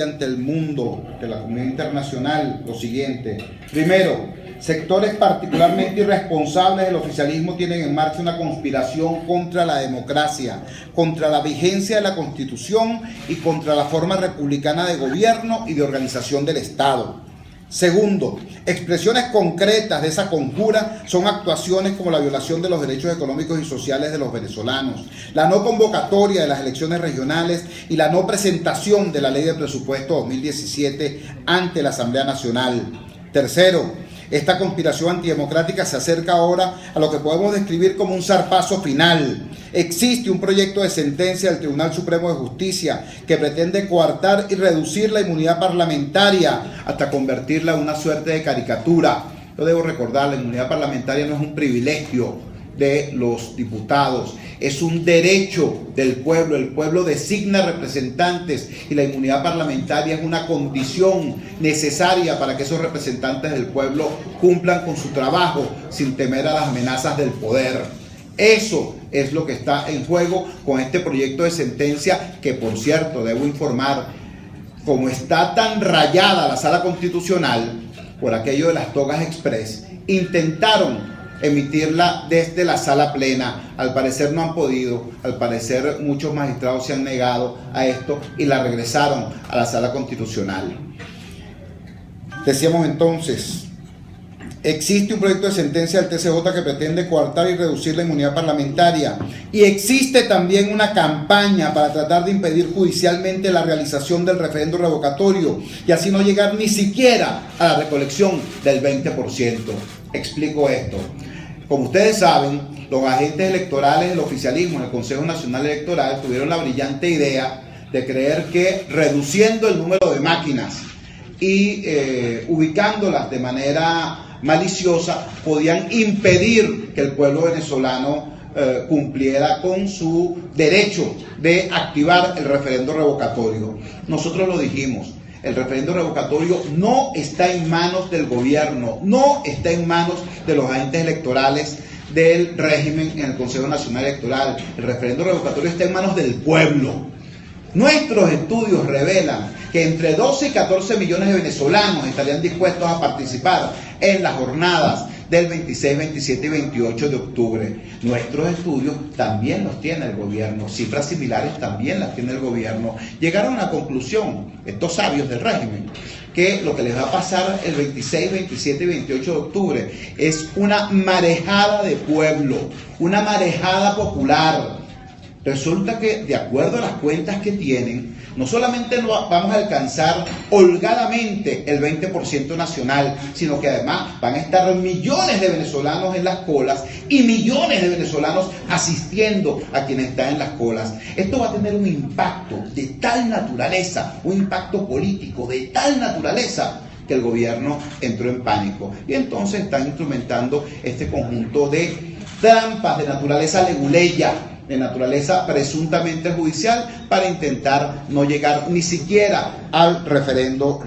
ante el mundo de la comunidad internacional lo siguiente. Primero, sectores particularmente irresponsables del oficialismo tienen en marcha una conspiración contra la democracia, contra la vigencia de la Constitución y contra la forma republicana de gobierno y de organización del Estado. Segundo, expresiones concretas de esa conjura son actuaciones como la violación de los derechos económicos y sociales de los venezolanos, la no convocatoria de las elecciones regionales y la no presentación de la Ley de Presupuesto 2017 ante la Asamblea Nacional. Tercero, esta conspiración antidemocrática se acerca ahora a lo que podemos describir como un zarpazo final. Existe un proyecto de sentencia del Tribunal Supremo de Justicia que pretende coartar y reducir la inmunidad parlamentaria hasta convertirla en una suerte de caricatura. Yo debo recordar, la inmunidad parlamentaria no es un privilegio de los diputados, es un derecho del pueblo. El pueblo designa representantes y la inmunidad parlamentaria es una condición necesaria para que esos representantes del pueblo cumplan con su trabajo sin temer a las amenazas del poder. Eso es lo que está en juego con este proyecto de sentencia que, por cierto, debo informar, como está tan rayada la Sala Constitucional por aquello de las togas express, intentaron emitirla desde la sala plena. Al parecer no han podido, al parecer muchos magistrados se han negado a esto y la regresaron a la Sala Constitucional. Decíamos entonces, existe un proyecto de sentencia del TCJ que pretende coartar y reducir la inmunidad parlamentaria, y existe también una campaña para tratar de impedir judicialmente la realización del referendo revocatorio y así no llegar ni siquiera a la recolección del 20%. Explico esto. Como ustedes saben, los agentes electorales del oficialismo en el Consejo Nacional Electoral tuvieron la brillante idea de creer que reduciendo el número de máquinas y ubicándolas de manera maliciosa podían impedir que el pueblo venezolano cumpliera con su derecho de activar el referendo revocatorio. Nosotros lo dijimos. El referendo revocatorio no está en manos del gobierno, no está en manos de los agentes electorales del régimen en el Consejo Nacional Electoral. El referendo revocatorio está en manos del pueblo. Nuestros estudios revelan que entre 12 y 14 millones de venezolanos estarían dispuestos a participar en las jornadas del 26, 27 y 28 de octubre. Nuestros estudios también los tiene el gobierno, cifras similares también las tiene el gobierno. Llegaron a la conclusión, estos sabios del régimen, que lo que les va a pasar el 26, 27 y 28 de octubre es una marejada de pueblo, una marejada popular. Resulta que, de acuerdo a las cuentas que tienen, no solamente no vamos a alcanzar holgadamente el 20% nacional, sino que además van a estar millones de venezolanos en las colas y millones de venezolanos asistiendo a quienes están en las colas. Esto va a tener un impacto de tal naturaleza, un impacto político de tal naturaleza, que el gobierno entró en pánico. Y entonces están instrumentando este conjunto de trampas de naturaleza leguleya, de naturaleza presuntamente judicial, para intentar no llegar ni siquiera al referendo,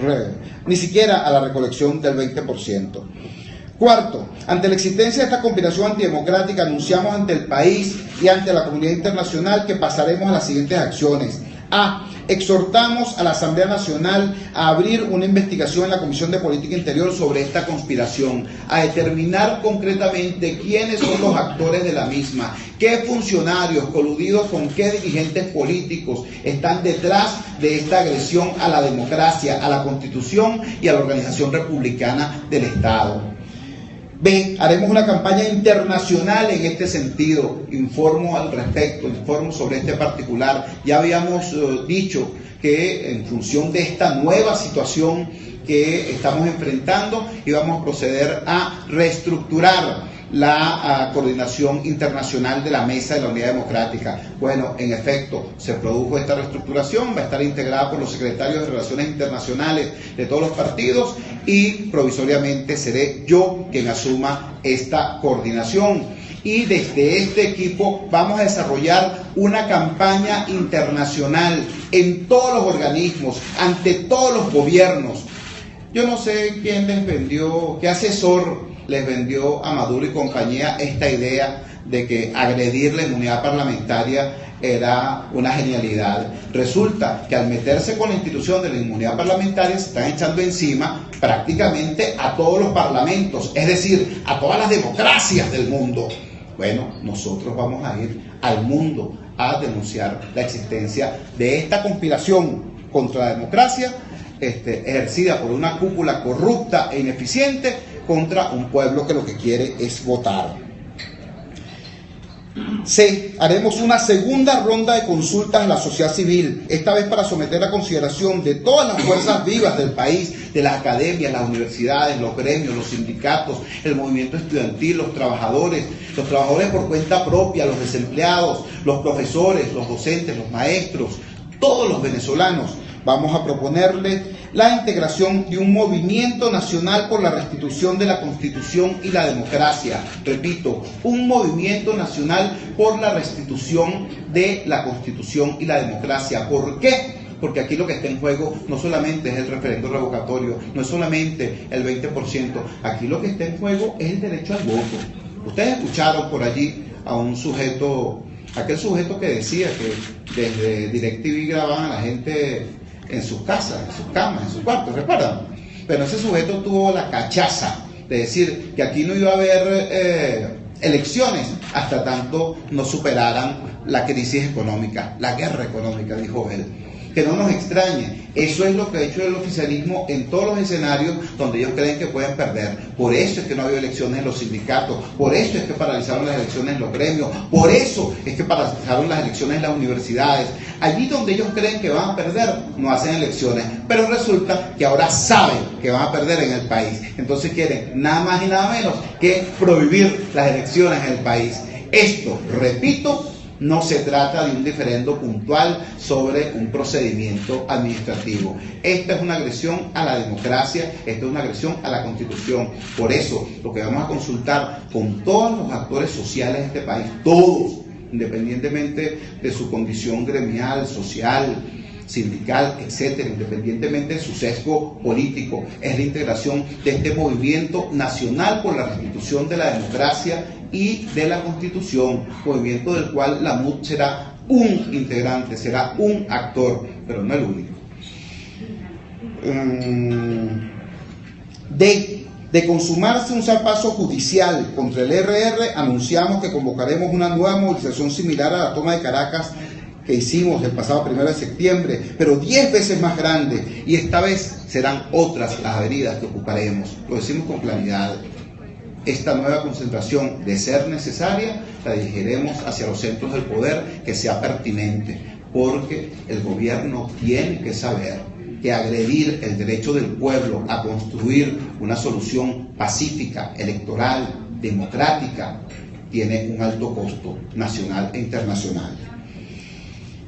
ni siquiera a la recolección del 20%. Cuarto, ante la existencia de esta conspiración antidemocrática, anunciamos ante el país y ante la comunidad internacional que pasaremos a las siguientes acciones. A. Exhortamos a la Asamblea Nacional a abrir una investigación en la Comisión de Política Interior sobre esta conspiración, a determinar concretamente quiénes son los actores de la misma, qué funcionarios coludidos con qué dirigentes políticos están detrás de esta agresión a la democracia, a la Constitución y a la organización republicana del Estado. B. Haremos una campaña internacional en este sentido. Informo al respecto, informo sobre este particular. Ya habíamos dicho que en función de esta nueva situación que estamos enfrentando, íbamos a proceder a reestructurar la coordinación internacional de la Mesa de la Unidad Democrática. Bueno, en efecto, se produjo esta reestructuración, va a estar integrada por los secretarios de Relaciones Internacionales de todos los partidos y provisoriamente seré yo quien asuma esta coordinación. Y desde este equipo vamos a desarrollar una campaña internacional en todos los organismos, ante todos los gobiernos. Yo no sé quién les vendió, qué asesor les vendió a Maduro y compañía esta idea de que agredir la inmunidad parlamentaria era una genialidad. Resulta que al meterse con la institución de la inmunidad parlamentaria se están echando encima prácticamente a todos los parlamentos, es decir, a todas las democracias del mundo. Bueno, nosotros vamos a ir al mundo a denunciar la existencia de esta conspiración contra la democracia, ejercida por una cúpula corrupta e ineficiente contra un pueblo que lo que quiere es votar. C. Haremos una segunda ronda de consultas en la sociedad civil, esta vez para someter a consideración de todas las fuerzas vivas del país, de las academias, las universidades, los gremios, los sindicatos, el movimiento estudiantil, los trabajadores por cuenta propia, los desempleados, los profesores, los docentes, los maestros, todos los venezolanos. Vamos a proponerle la integración de un movimiento nacional por la restitución de la Constitución y la democracia. Repito, un movimiento nacional por la restitución de la Constitución y la democracia. ¿Por qué? Porque aquí lo que está en juego no solamente es el referendo revocatorio, no es solamente el 20%, aquí lo que está en juego es el derecho al voto. Ustedes escucharon por allí a un sujeto, aquel sujeto que decía que desde DirecTV grababan a la gente en sus casas, en sus camas, en sus cuartos, ¿recuerdan? Pero ese sujeto tuvo la cachaza de decir que aquí no iba a haber elecciones hasta tanto no superaran la crisis económica, la guerra económica, dijo él. Que no nos extrañe, eso es lo que ha hecho el oficialismo en todos los escenarios donde ellos creen que pueden perder. Por eso es que no ha habido elecciones en los sindicatos, por eso es que paralizaron las elecciones en los gremios, por eso es que paralizaron las elecciones en las universidades. Allí donde ellos creen que van a perder, no hacen elecciones, pero resulta que ahora saben que van a perder en el país. Entonces quieren nada más y nada menos que prohibir las elecciones en el país. Esto, repito, no se trata de un diferendo puntual sobre un procedimiento administrativo. Esta es una agresión a la democracia, esta es una agresión a la Constitución. Por eso, lo que vamos a consultar con todos los actores sociales de este país, todos, independientemente de su condición gremial, social, sindical, etcétera, independientemente de su sesgo político, es la integración de este movimiento nacional por la restitución de la democracia y de la Constitución, movimiento del cual la MUD será un integrante, será un actor, pero no el único. De consumarse un zarpazo judicial contra el RR, anunciamos que convocaremos una nueva movilización similar a la toma de Caracas que hicimos el pasado 1 de septiembre, pero 10 veces más grande, y esta vez serán otras las avenidas que ocuparemos. Lo decimos con claridad. Esta nueva concentración, de ser necesaria, la dirigiremos hacia los centros del poder que sea pertinente, porque el gobierno tiene que saber que agredir el derecho del pueblo a construir una solución pacífica, electoral, democrática, tiene un alto costo nacional e internacional.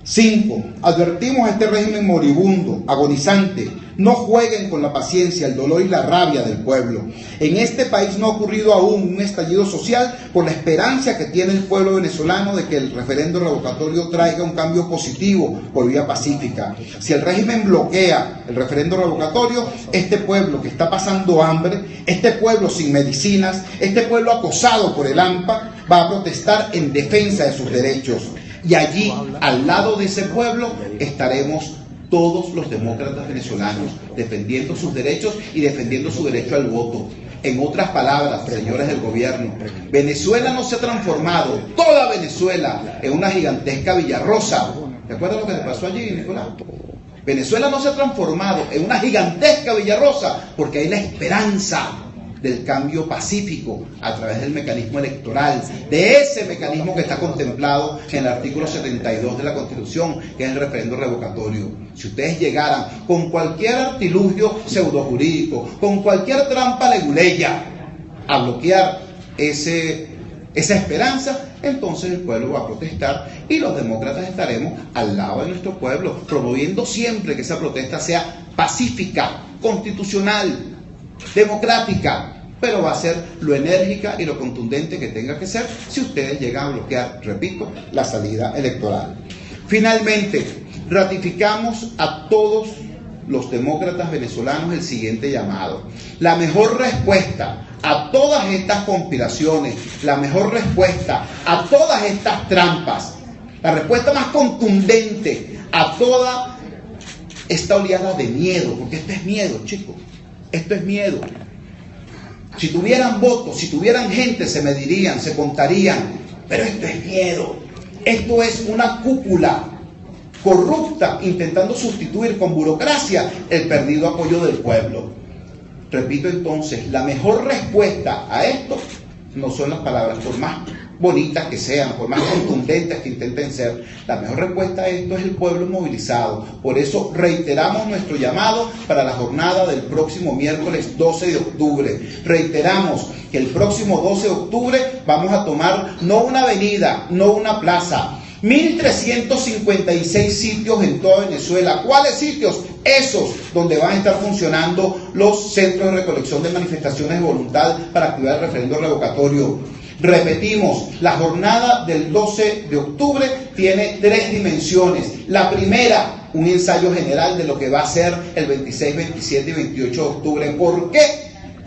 5. Advertimos a este régimen moribundo, agonizante: no jueguen con la paciencia, el dolor y la rabia del pueblo. En este país no ha ocurrido aún un estallido social por la esperanza que tiene el pueblo venezolano de que el referendo revocatorio traiga un cambio positivo por vía pacífica. Si el régimen bloquea el referendo revocatorio, este pueblo que está pasando hambre, este pueblo sin medicinas, este pueblo acosado por el AMPA, va a protestar en defensa de sus derechos. Y allí, al lado de ese pueblo, estaremos todos los demócratas venezolanos, defendiendo sus derechos y defendiendo su derecho al voto. En otras palabras, señores del gobierno, Venezuela no se ha transformado, toda Venezuela, en una gigantesca Villarrosa. ¿Te acuerdas lo que te pasó allí, Nicolás? Venezuela no se ha transformado en una gigantesca Villarrosa porque hay la esperanza del cambio pacífico a través del mecanismo electoral, de ese mecanismo que está contemplado en el artículo 72 de la Constitución, que es el referendo revocatorio. Si ustedes llegaran con cualquier artilugio pseudojurídico, con cualquier trampa leguleya a bloquear esa esperanza, entonces el pueblo va a protestar y los demócratas estaremos al lado de nuestro pueblo, promoviendo siempre que esa protesta sea pacífica, constitucional, democrática, pero va a ser lo enérgica y lo contundente que tenga que ser si ustedes llegan a bloquear, repito, la salida electoral. Finalmente, ratificamos a todos los demócratas venezolanos el siguiente llamado. La mejor respuesta a todas estas conspiraciones, la mejor respuesta a todas estas trampas, la respuesta más contundente a toda esta oleada de miedo, porque esto es miedo, chicos, esto es miedo. Si tuvieran votos, si tuvieran gente, se medirían, se contarían, pero esto es miedo. Esto es una cúpula corrupta intentando sustituir con burocracia el perdido apoyo del pueblo. Repito entonces, la mejor respuesta a esto no son las palabras, por más bonitas que sean, por más contundentes que intenten ser, la mejor respuesta a esto es el pueblo movilizado. Por eso reiteramos nuestro llamado para la jornada del próximo miércoles 12 de octubre. Reiteramos que el próximo 12 de octubre vamos a tomar no una avenida, no una plaza, 1.356 sitios en toda Venezuela. ¿Cuáles sitios? Esos donde van a estar funcionando los centros de recolección de manifestaciones de voluntad para activar el referendo revocatorio. Repetimos, la jornada del 12 de octubre tiene 3 dimensiones. La primera, un ensayo general de lo que va a ser el 26, 27 y 28 de octubre. ¿Por qué?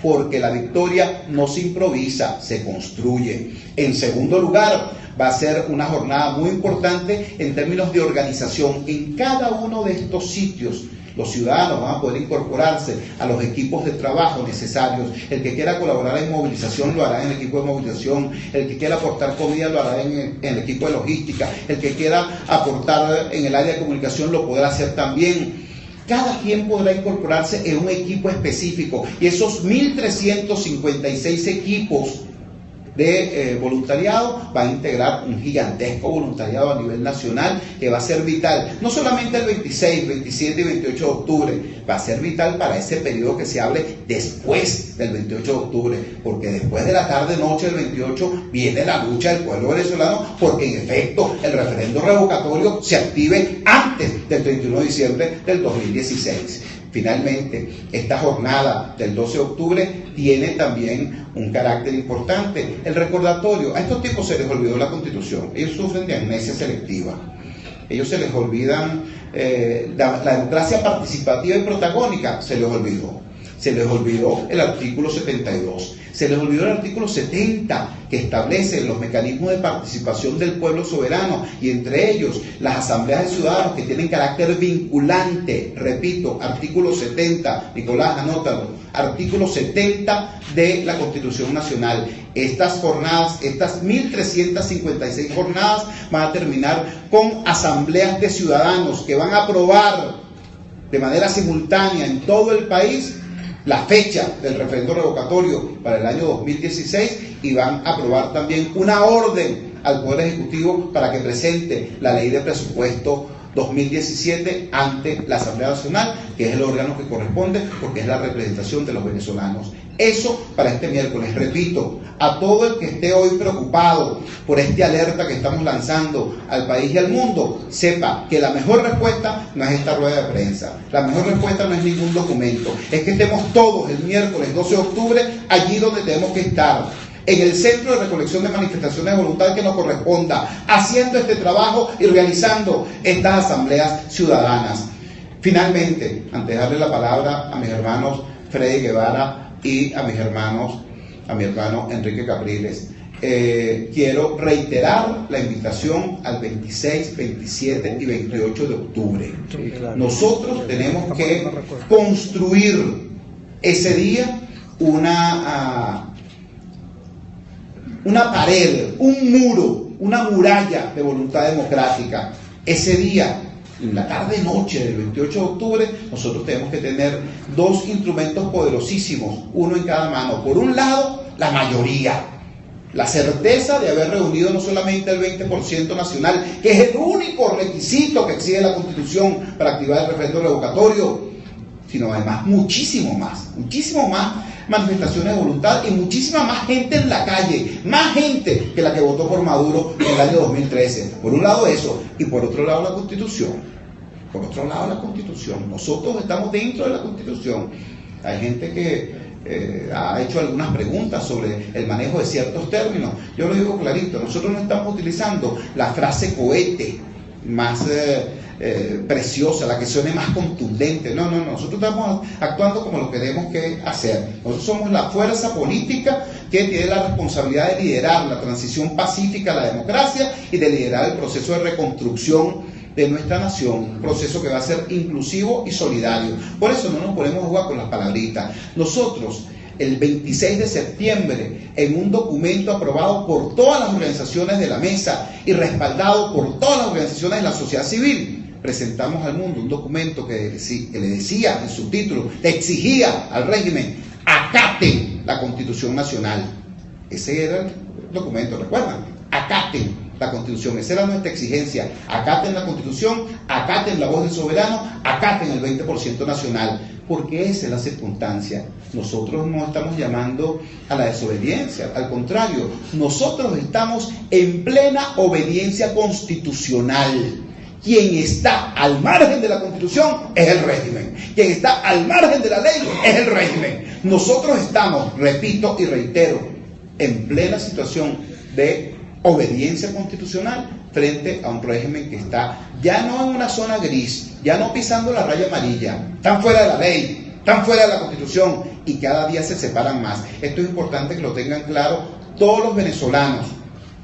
Porque la victoria no se improvisa, se construye. En segundo lugar, va a ser una jornada muy importante en términos de organización. En cada uno de estos sitios, los ciudadanos van a poder incorporarse a los equipos de trabajo necesarios. El que quiera colaborar en movilización lo hará en el equipo de movilización. El que quiera aportar comida lo hará en el equipo de logística. El que quiera aportar en el área de comunicación lo podrá hacer también. Cada quien podrá incorporarse en un equipo específico. Y esos 1.356 equipos de voluntariado va a integrar un gigantesco voluntariado a nivel nacional que va a ser vital, no solamente el 26, 27 y 28 de octubre, va a ser vital para ese periodo que se hable después del 28 de octubre, porque después de la tarde-noche del 28 viene la lucha del pueblo venezolano, porque en efecto el referendo revocatorio se active antes del 31 de diciembre del 2016. Finalmente, esta jornada del 12 de octubre tiene también un carácter importante, el recordatorio. A estos tipos se les olvidó la Constitución, ellos sufren de amnesia selectiva, ellos se les olvidan la democracia participativa y protagónica, se les olvidó el artículo 72, se les olvidó el artículo 70 que establece los mecanismos de participación del pueblo soberano y entre ellos las asambleas de ciudadanos que tienen carácter vinculante. Repito, artículo 70, Nicolás, anótalo, artículo 70 de la Constitución Nacional. Estas jornadas, estas 1.356 jornadas van a terminar con asambleas de ciudadanos que van a aprobar de manera simultánea en todo el país la fecha del referendo revocatorio para el año 2016 y van a aprobar también una orden al Poder Ejecutivo para que presente la ley de presupuesto 2017 ante la Asamblea Nacional, que es el órgano que corresponde porque es la representación de los venezolanos. Eso para este miércoles. Repito, a todo el que esté hoy preocupado por este alerta que estamos lanzando al país y al mundo, sepa que la mejor respuesta no es esta rueda de prensa, la mejor respuesta no es ningún documento, es que estemos todos el miércoles 12 de octubre allí donde tenemos que estar, en el centro de recolección de manifestaciones de voluntad que nos corresponda, haciendo este trabajo y realizando estas asambleas ciudadanas. Finalmente, antes de darle la palabra a mis hermanos Freddy Guevara y a mi hermano Enrique Capriles, quiero reiterar la invitación al 26, 27 y 28 de octubre. Nosotros tenemos que construir ese día una pared, un muro, una muralla de voluntad democrática. Ese día, en la tarde-noche del 28 de octubre, nosotros tenemos que tener 2 instrumentos poderosísimos, uno en cada mano. Por un lado, la mayoría, la certeza de haber reunido no solamente el 20% nacional, que es el único requisito que exige la Constitución para activar el referendo revocatorio, sino además muchísimo más manifestaciones de voluntad y muchísima más gente en la calle, más gente que la que votó por Maduro en el año 2013. Por un lado eso, y por otro lado la Constitución. Nosotros estamos dentro de la Constitución. Hay gente que ha hecho algunas preguntas sobre el manejo de ciertos términos. Yo lo digo clarito, nosotros no estamos utilizando la frase cohete más preciosa, la que suene más contundente. No, nosotros estamos actuando como lo queremos que hacer. Nosotros somos la fuerza política que tiene la responsabilidad de liderar la transición pacífica a la democracia y de liderar el proceso de reconstrucción de nuestra nación, un proceso que va a ser inclusivo y solidario. Por eso no nos ponemos a jugar con las palabritas. Nosotros, el 26 de septiembre, en un documento aprobado por todas las organizaciones de la mesa y respaldado por todas las organizaciones de la sociedad civil, presentamos al mundo un documento que le decía en su título, le exigía al régimen: acaten la Constitución Nacional. Ese era el documento, ¿recuerdan? Acaten la Constitución, esa era nuestra exigencia: acaten la Constitución, acaten la voz del soberano, acaten el 20% nacional, porque esa es la circunstancia. Nosotros no estamos llamando a la desobediencia, al contrario, nosotros estamos en plena obediencia constitucional. Quien está al margen de la Constitución es el régimen. Quien está al margen de la ley es el régimen. Nosotros estamos, repito y reitero, en plena situación de obediencia constitucional frente a un régimen que está ya no en una zona gris, ya no pisando la raya amarilla, están fuera de la ley, están fuera de la Constitución y cada día se separan más. Esto es importante que lo tengan claro todos los venezolanos,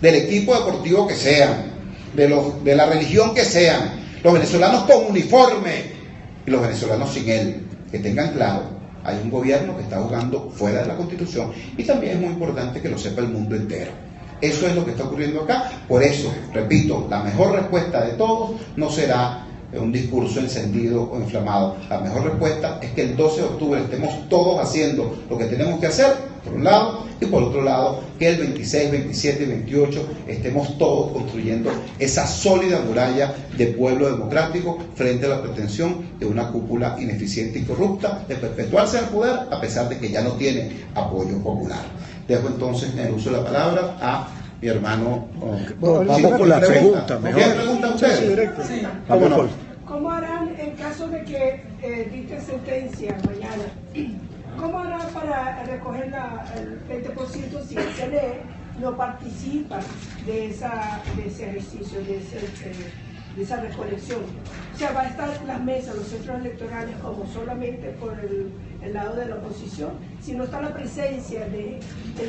del equipo deportivo que sean, de la religión que sean, los venezolanos con uniforme y los venezolanos sin él, que tengan claro, hay un gobierno que está jugando fuera de la Constitución y también es muy importante que lo sepa el mundo entero. Eso es lo que está ocurriendo acá. Por eso, repito, la mejor respuesta de todos no será un discurso encendido o inflamado. La mejor respuesta es que el 12 de octubre estemos todos haciendo lo que tenemos que hacer, por un lado, y por otro lado, que el 26, 27 y 28 estemos todos construyendo esa sólida muralla de pueblo democrático frente a la pretensión de una cúpula ineficiente y corrupta de perpetuarse en el poder a pesar de que ya no tiene apoyo popular. Dejo entonces en el uso de la palabra a mi hermano. Vamos con la pregunta. ¿Qué pregunta usted? Sí, directo. Sí. Vámonos. ¿Cómo harán en caso de que dicte sentencia mañana? ¿Cómo harán para recoger el 20% si el CNE no participa de ese ejercicio, de esa recolección? O sea, va a estar las mesas, los centros electorales como solamente por el lado de la oposición, si no está la presencia del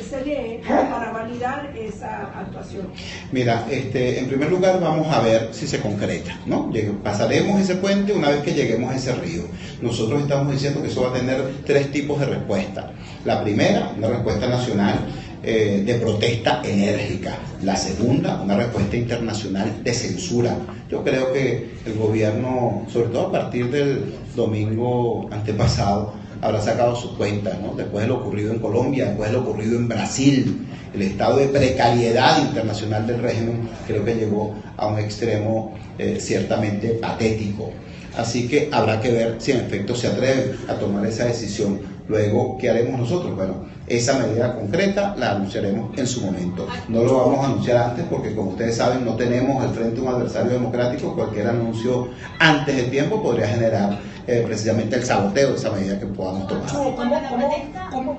CNE para validar esa actuación. Mira, en primer lugar vamos a ver si se concreta, ¿no? Pasaremos ese puente una vez que lleguemos a ese río. Nosotros estamos diciendo que eso va a tener 3 tipos de respuesta. La primera, una respuesta nacional de protesta enérgica. La segunda, una respuesta internacional de censura. Yo creo que el gobierno, sobre todo a partir del domingo antepasado, habrá sacado sus cuentas, ¿no? Después de lo ocurrido en Colombia, después de lo ocurrido en Brasil, el estado de precariedad internacional del régimen creo que llegó a un extremo ciertamente patético. Así que habrá que ver si en efecto se atreven a tomar esa decisión. Luego, ¿qué haremos nosotros? Bueno, esa medida concreta la anunciaremos en su momento. No lo vamos a anunciar antes porque, como ustedes saben, no tenemos al frente un adversario democrático. Cualquier anuncio antes de tiempo podría generar precisamente el saboteo de esa medida que podamos tomar.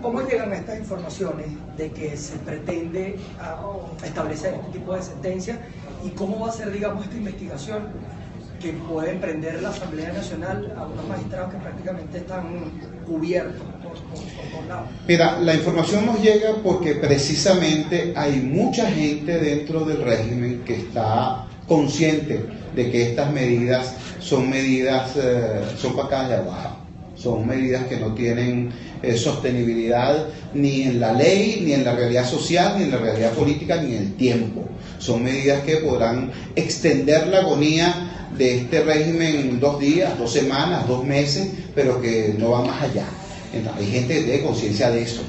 ¿Cómo llegan a estas informaciones de que se pretende establecer este tipo de sentencia? ¿Y cómo va a ser, digamos, esta investigación que puede emprender la Asamblea Nacional a unos magistrados que prácticamente están cubiertos por todos lados? Mira, la información nos llega porque precisamente hay mucha gente dentro del régimen que está consciente de que estas medidas son pacadas de abajo, son medidas que no tienen sostenibilidad ni en la ley, ni en la realidad social, ni en la realidad política, ni en el tiempo. Son medidas que podrán extender la agonía de este régimen 2 días, 2 semanas, 2 meses, pero que no va más allá. Entonces, hay gente que tiene conciencia de eso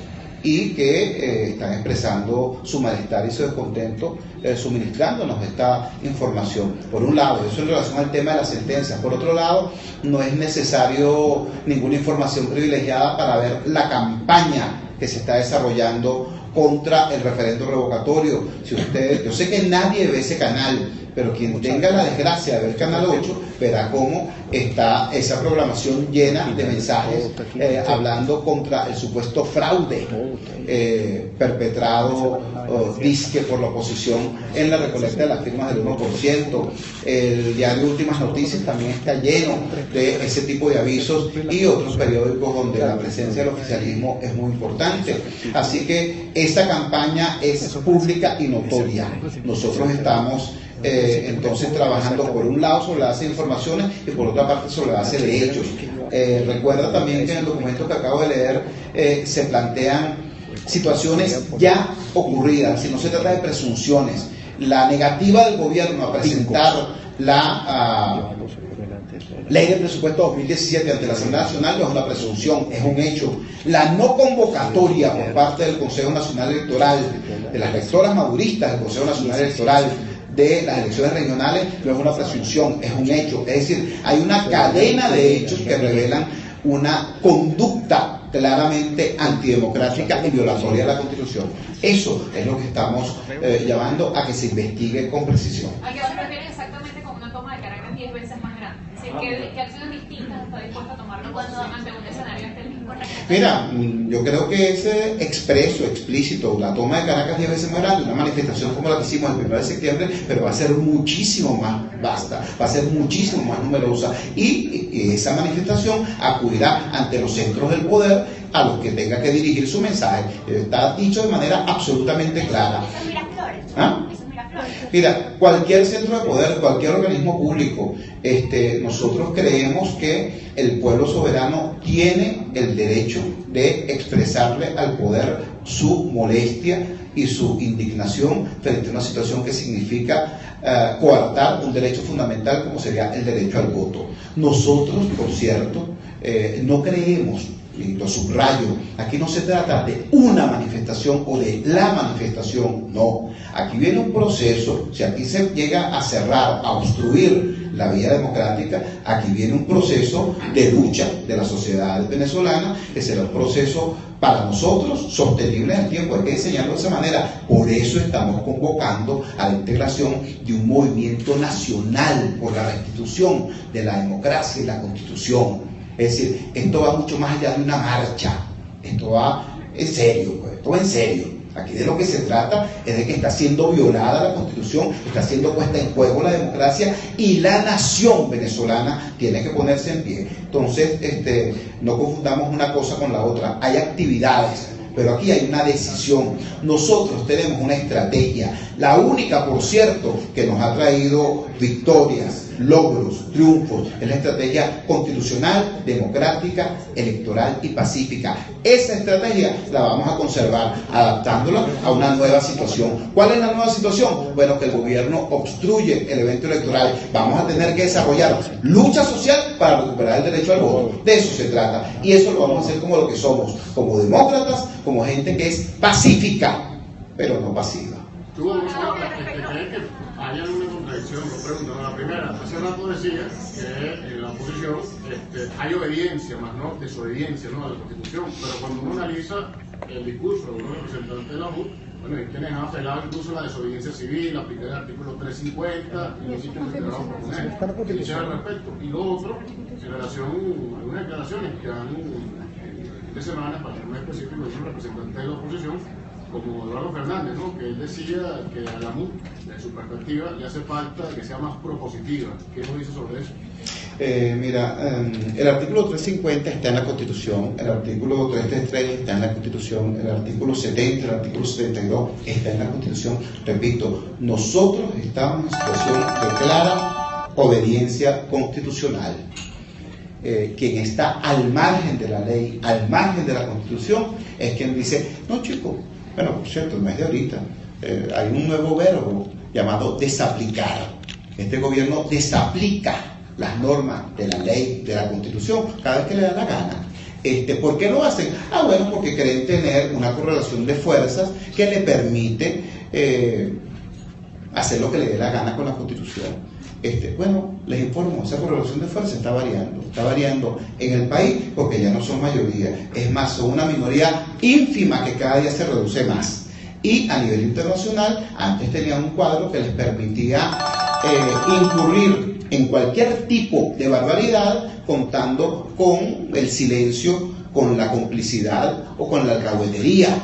y que están expresando su malestar y su descontento suministrándonos esta información. Por un lado, eso en relación al tema de las sentencias. Por otro lado, no es necesario ninguna información privilegiada para ver la campaña que se está desarrollando contra el referendo revocatorio. Si ustedes, yo sé que nadie ve ese canal, pero quien tenga la desgracia de ver Canal 8 verá cómo está esa programación llena de mensajes hablando contra el supuesto fraude perpetrado disque por la oposición en la recolecta de las firmas del 1%. El diario Últimas Noticias también está lleno de ese tipo de avisos y otros periódicos donde la presencia del oficialismo es muy importante. Así que esta campaña es pública y notoria. Nosotros estamos entonces trabajando por un lado sobre la base de informaciones y por otra parte sobre la base de hechos. Recuerda también que en el documento que acabo de leer se plantean situaciones ya ocurridas, si no se trata de presunciones. La negativa del gobierno a presentar la ley de presupuesto 2017 ante la Asamblea Nacional no es una presunción, es un hecho. La no convocatoria por parte del Consejo Nacional Electoral, de las lectoras maduristas del Consejo Nacional Electoral, de las elecciones regionales, no es una presunción, es un hecho. Es decir, hay una cadena de hechos que revelan una conducta claramente antidemocrática y violatoria de la Constitución. Eso es lo que estamos llamando a que se investigue con precisión. ¿A qué se refiere exactamente con una toma de Caracas 10 veces más grande? Es decir, ¿qué acciones distintas está dispuesta a tomar cuando ante un escenario este mismo? Mira, yo creo que ese expreso, explícito, la toma de Caracas 10 veces más grande, una manifestación como la que hicimos el 1 de septiembre, pero va a ser muchísimo más vasta, va a ser muchísimo más numerosa y esa manifestación acudirá ante los centros del poder a los que tenga que dirigir su mensaje. Está dicho de manera absolutamente clara. Eso es Miraflores. ¿Ah? Eso es Miraflores. Mira, cualquier centro de poder, cualquier organismo público, nosotros creemos que el pueblo soberano tiene el derecho de expresarle al poder su molestia y su indignación frente a una situación que significa coartar un derecho fundamental como sería el derecho al voto. Nosotros, por cierto, no creemos, y lo subrayo, aquí no se trata de una manifestación o de la manifestación, no. Aquí viene un proceso, si aquí se llega a cerrar, a obstruir la vía democrática, aquí viene un proceso de lucha de la sociedad venezolana, que será un proceso para nosotros sostenible en el tiempo, hay que diseñarlo de esa manera. Por eso estamos convocando a la integración de un movimiento nacional por la restitución de la democracia y la Constitución. Es decir, esto va mucho más allá de una marcha, esto va en serio, pues, esto va en serio. Aquí de lo que se trata es de que está siendo violada la Constitución, está siendo puesta en juego la democracia y la nación venezolana tiene que ponerse en pie. Entonces, no confundamos una cosa con la otra. Hay actividades, pero aquí hay una decisión. Nosotros tenemos una estrategia, la única, por cierto, que nos ha traído victorias, logros, triunfos, es la estrategia constitucional, democrática, electoral y pacífica. Esa estrategia la vamos a conservar, adaptándola a una nueva situación. ¿Cuál es la nueva situación? Bueno, que el gobierno obstruye el evento electoral. Vamos a tener que desarrollar lucha social para recuperar el derecho al voto. De eso se trata. Y eso lo vamos a hacer como lo que somos, como demócratas, como gente que es pacífica, pero no pasiva. ¿Tú crees que hay alguna contradicción? Lo pregunto. La primera, hace rato decía que en la oposición hay obediencia más no desobediencia, ¿no?, a la Constitución, pero cuando uno analiza el discurso de un representante de la JUT, bueno, hay quienes han apelado incluso a la desobediencia civil, aplicar el artículo 350 y los sitios que quedaron por poner. ¿Qué dice al respecto? Y lo otro, en relación a algunas declaraciones que han de semana, para ser más específico, de un representante de la oposición, como Eduardo Fernández, ¿no?, que él decía que a la MUD, de su perspectiva, le hace falta que sea más propositiva. ¿Qué nos dice sobre eso? El artículo 350 está en la Constitución, el artículo 333 está en la Constitución, el artículo 70, el artículo 72 está en la Constitución. Repito, nosotros estamos en situación de clara obediencia constitucional. Quien está al margen de la ley, al margen de la Constitución, es quien dice, no, chico, bueno, por cierto, no es de ahorita, hay un nuevo verbo llamado desaplicar. Este gobierno desaplica las normas de la ley, de la Constitución, cada vez que le da la gana. ¿Por qué lo hacen? Bueno, porque creen tener una correlación de fuerzas que le permite hacer lo que le dé la gana con la Constitución. Bueno, les informo, esa correlación de fuerza está variando en el país porque ya no son mayoría, es más, son una minoría ínfima que cada día se reduce más. Y a nivel internacional, antes tenían un cuadro que les permitía incurrir en cualquier tipo de barbaridad, contando con el silencio, con la complicidad o con la alcahuetería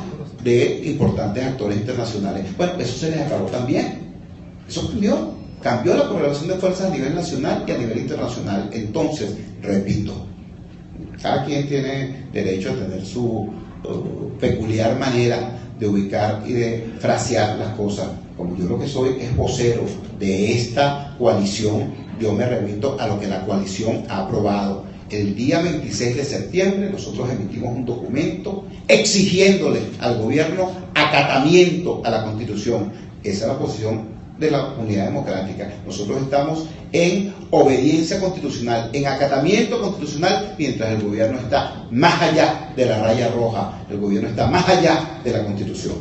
de importantes actores internacionales. Bueno, eso se les acabó también. Eso cambió la correlación de fuerzas a nivel nacional y a nivel internacional. Entonces, repito, cada quien tiene derecho a tener su peculiar manera de ubicar y de frasear las cosas. Como yo lo que soy es vocero de esta coalición, yo me remito a lo que la coalición ha aprobado. El día 26 de septiembre nosotros emitimos un documento exigiéndole al gobierno acatamiento a la Constitución. Esa es la posición de la Unidad Democrática. Nosotros estamos en obediencia constitucional, en acatamiento constitucional, mientras el gobierno está más allá de la raya roja, el gobierno está más allá de la Constitución.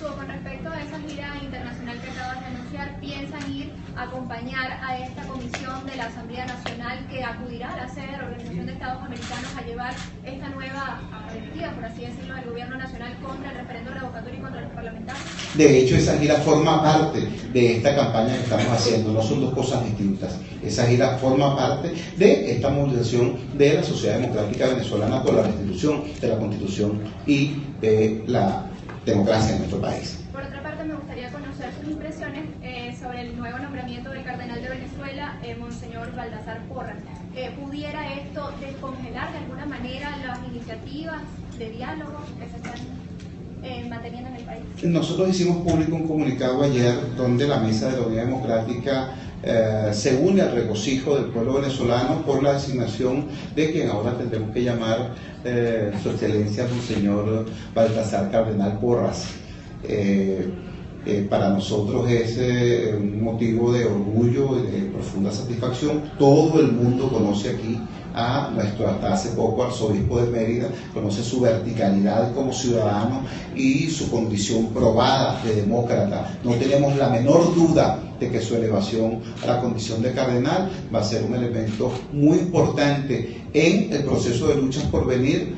Con respecto a esa gira internacional que acabas de anunciar, ¿piensan ir a acompañar a esta comisión de la Asamblea Nacional que acudirá a la sede de la Organización de Estados Americanos a llevar esta nueva arremetida, por así decirlo, del gobierno nacional contra el referendo revocatorio y contra los parlamentarios? De hecho, esa gira forma parte de esta campaña que estamos haciendo, no son dos cosas distintas. Esa gira forma parte de esta movilización de la sociedad democrática venezolana por la restitución de la Constitución y de la democracia en nuestro país. Por otra parte, me gustaría conocer sus impresiones sobre el nuevo nombramiento del cardenal de Venezuela, Monseñor Baltasar Porras. ¿Pudiera esto descongelar de alguna manera las iniciativas de diálogo que se están manteniendo en el país? Nosotros hicimos público un comunicado ayer donde la Mesa de la Unidad Democrática se une al regocijo del pueblo venezolano por la designación de quien ahora tendremos que llamar Su Excelencia Monseñor Baltasar Cardenal Porras. Para nosotros es un motivo de orgullo y de profunda satisfacción. Todo el mundo conoce aquí a nuestro hasta hace poco arzobispo de Mérida, conoce su verticalidad como ciudadano y su condición probada de demócrata. No tenemos la menor duda de que su elevación a la condición de cardenal va a ser un elemento muy importante en el proceso de luchas por venir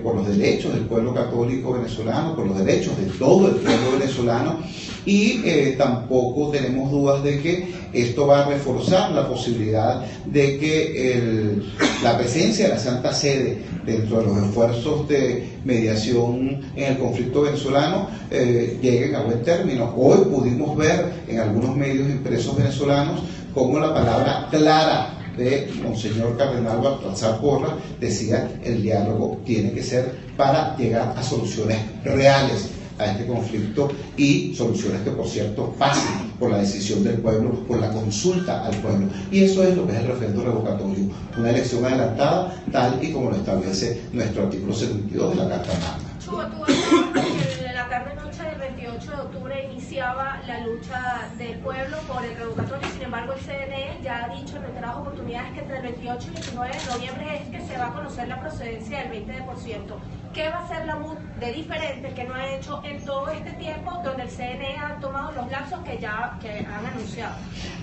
por los derechos del pueblo católico venezolano, por los derechos de todo el pueblo venezolano, y tampoco tenemos dudas de que esto va a reforzar la posibilidad de que la presencia de la Santa Sede dentro de los esfuerzos de mediación en el conflicto venezolano lleguen a buen término. Hoy pudimos ver en algunos medios impresos venezolanos cómo la palabra clara de Monseñor Cardenal Baltasar Porras decía: el diálogo tiene que ser para llegar a soluciones reales a este conflicto, y soluciones que, por cierto, pasen por la decisión del pueblo, por la consulta al pueblo. Y eso es lo que es el referendo revocatorio, una elección adelantada tal y como lo establece nuestro artículo 72 de la Carta Magna. La tarde-noche del 28 de octubre iniciaba la lucha del pueblo por el revocatorio. Sin embargo, el CNE ya ha dicho en reiteradas oportunidades que entre el 28 y el 19 de noviembre es que se va a conocer la procedencia del 20%. ¿Qué va a hacer la MUD de diferente que no ha hecho en todo este tiempo, donde el CNE ha tomado los lapsos que han anunciado?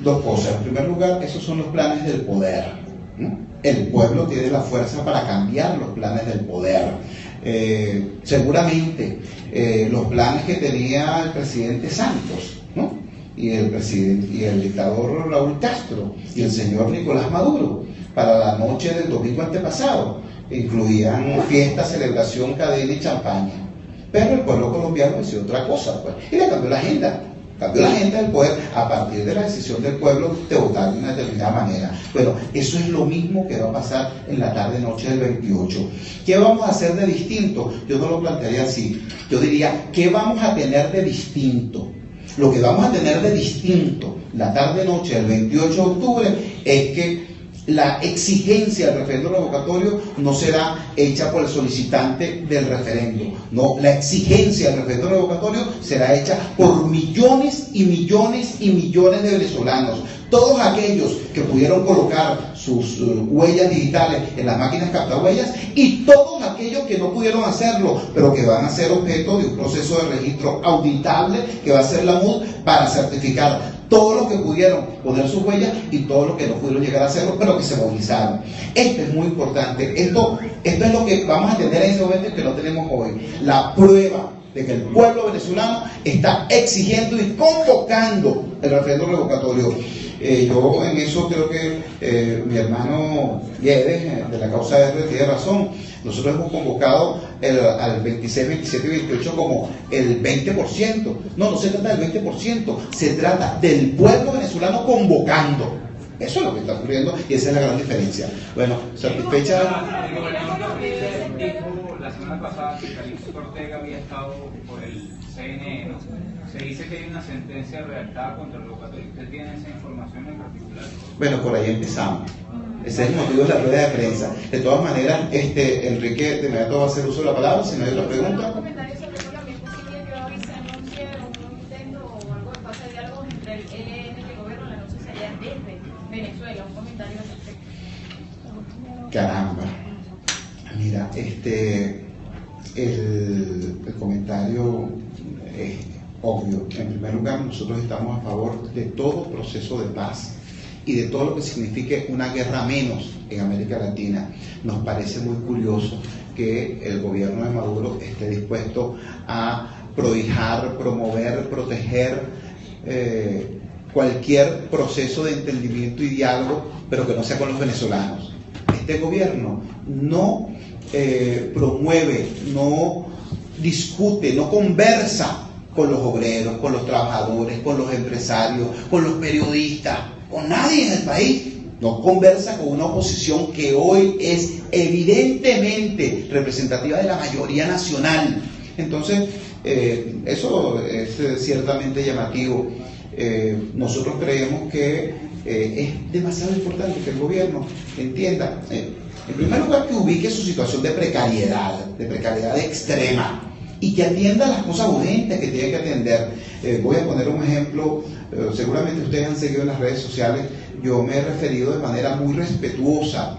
Dos cosas. En primer lugar, esos son los planes del poder. El pueblo tiene la fuerza para cambiar los planes del poder. Seguramente los planes que tenía el presidente Santos, ¿no? y el dictador Raúl Castro y el señor Nicolás Maduro para la noche del domingo antepasado incluían fiesta, celebración, cadena y champaña. Pero el pueblo colombiano decidió otra cosa, pues, y le cambió la agenda. Cambió la agenda del poder a partir de la decisión del pueblo de votar de una determinada manera. Bueno, eso es lo mismo que va a pasar en la tarde-noche del 28. ¿Qué vamos a hacer de distinto? Yo no lo plantearía así. Yo diría, ¿qué vamos a tener de distinto? Lo que vamos a tener de distinto la tarde-noche del 28 de octubre es que la exigencia del referendo revocatorio no será hecha por el solicitante del referendo. No, la exigencia del referendo revocatorio será hecha por millones y millones y millones de venezolanos. Todos aquellos que pudieron colocar sus huellas digitales en las máquinas captahuellas, y todos aquellos que no pudieron hacerlo, pero que van a ser objeto de un proceso de registro auditable que va a hacer la MUD para certificar todos los que pudieron poner sus huellas y todos los que no pudieron llegar a hacerlo, pero que se movilizaron. Esto es muy importante. Esto es lo que vamos a tener en ese momento que no tenemos hoy. La prueba de que el pueblo venezolano está exigiendo y convocando el referéndum revocatorio. Yo en eso creo que mi hermano Guedes, de la causa R, tiene razón. Nosotros hemos convocado al 26, 27 y 28 como el 20%. No se trata del 20%, se trata del pueblo venezolano convocando. Eso es lo que está ocurriendo y esa es la gran diferencia. Bueno, satisfecha. El gobernador dijo la semana pasada que Calixto Ortega había estado por el CNN, ¿no? Se dice que hay una sentencia redactada contra el revocatorio. ¿Usted tiene esa información en particular? Bueno, por ahí empezamos. Ese es el motivo de la rueda de prensa. De todas maneras, Enrique de inmediato va a hacer uso de la palabra, si no hay otra pregunta. ¿Un comentario sobre Colombia? ¿Es posible que hoy se anuncie un intento o algo de fase de diálogo entre el ELN que gobierna la noche sería desde Venezuela? Un comentario al respecto. Caramba. Mira, el comentario es obvio. En primer lugar, nosotros estamos a favor de todo proceso de paz y de todo lo que signifique una guerra menos en América Latina. Nos parece muy curioso que el gobierno de Maduro esté dispuesto a prohijar, promover, proteger cualquier proceso de entendimiento y diálogo, pero que no sea con los venezolanos. Este gobierno no promueve, no discute, no conversa con los obreros, con los trabajadores, con los empresarios, con los periodistas, con nadie en el país. No conversa con una oposición que hoy es evidentemente representativa de la mayoría nacional. Entonces, eso es ciertamente llamativo. Nosotros creemos que es demasiado importante que el gobierno entienda, en primer lugar, que ubique su situación de precariedad extrema, y que atienda las cosas urgentes que tiene que atender. Voy a poner un ejemplo, seguramente ustedes han seguido en las redes sociales, yo me he referido de manera muy respetuosa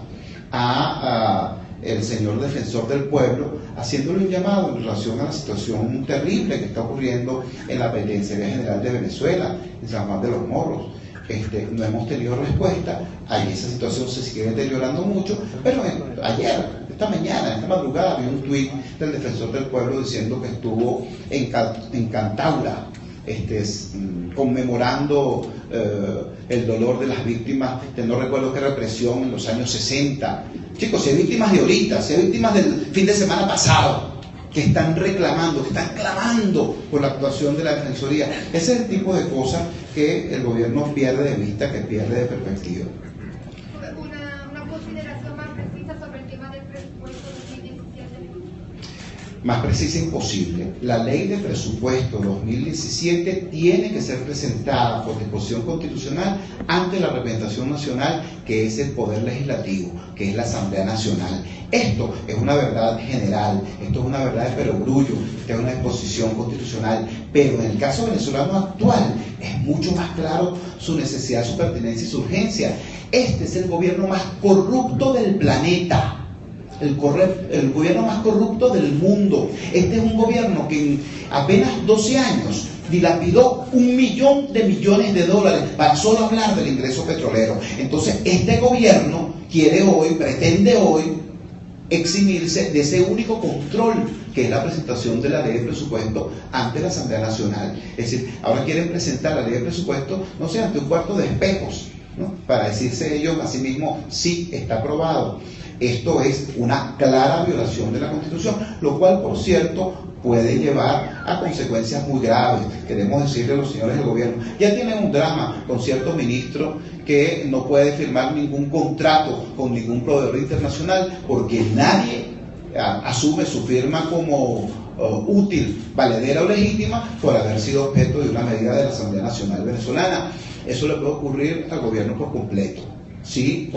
a el señor defensor del pueblo, haciéndole un llamado en relación a la situación terrible que está ocurriendo en la Penitenciaría General de Venezuela, en San Juan de los Morros. No hemos tenido respuesta, ahí esa situación se sigue deteriorando mucho, pero ayer, esta mañana, esta madrugada, vi un tuit del defensor del pueblo diciendo que estuvo en Cantaula, conmemorando el dolor de las víctimas de no recuerdo qué represión en los años 60. Chicos, si hay víctimas de ahorita, si hay víctimas del fin de semana pasado, que están reclamando, que están clamando por la actuación de la Defensoría. Ese es el tipo de cosas que el gobierno pierde de vista, que pierde de perspectiva. Una consideración más precisa sobre el tema del presupuesto 2017. Más precisa imposible. La ley de presupuesto 2017 tiene que ser presentada por disposición constitucional ante la representación nacional, que es el poder legislativo, que es la Asamblea Nacional. Esto es una verdad general, esto es una verdad de perogrullo, esta es una disposición constitucional, pero en el caso venezolano actual es mucho más claro su necesidad, su pertinencia y su urgencia. Este es el gobierno más corrupto del planeta. El gobierno más corrupto del mundo. Este es un gobierno que en apenas 12 años dilapidó $1 millón de millones de dólares para solo hablar del ingreso petrolero. Entonces, este gobierno pretende hoy eximirse de ese único control que es la presentación de la ley de presupuesto ante la Asamblea Nacional. Es decir, ahora quieren presentar la ley de presupuesto, no sé, ante un cuarto de espejos, ¿no? Para decirse ellos a sí mismos, sí, está aprobado. Esto es una clara violación de la Constitución, lo cual, por cierto, puede llevar a consecuencias muy graves. Queremos decirle a los señores del gobierno, ya tienen un drama con cierto ministro que no puede firmar ningún contrato con ningún proveedor internacional porque nadie asume su firma como útil, valedera o legítima por haber sido objeto de una medida de la Asamblea Nacional Venezolana. Eso le puede ocurrir al gobierno por completo. Si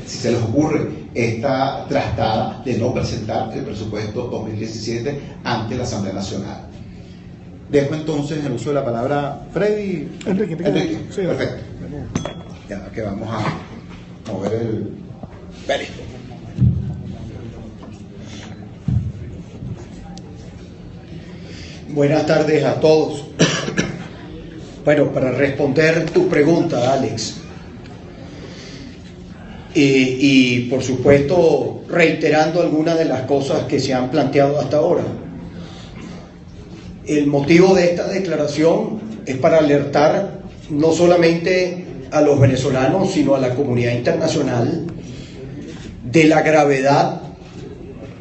se les ocurre esta trastada de no presentar el presupuesto 2017 ante la Asamblea Nacional. Dejo entonces el uso de la palabra Freddy. Enrique. Sí, perfecto. Ya que vamos a mover el periscopo. Buenas tardes a todos. Bueno, para responder tu pregunta, Alex, y por supuesto reiterando algunas de las cosas que se han planteado hasta ahora, el motivo de esta declaración es para alertar no solamente a los venezolanos, sino a la comunidad internacional de la gravedad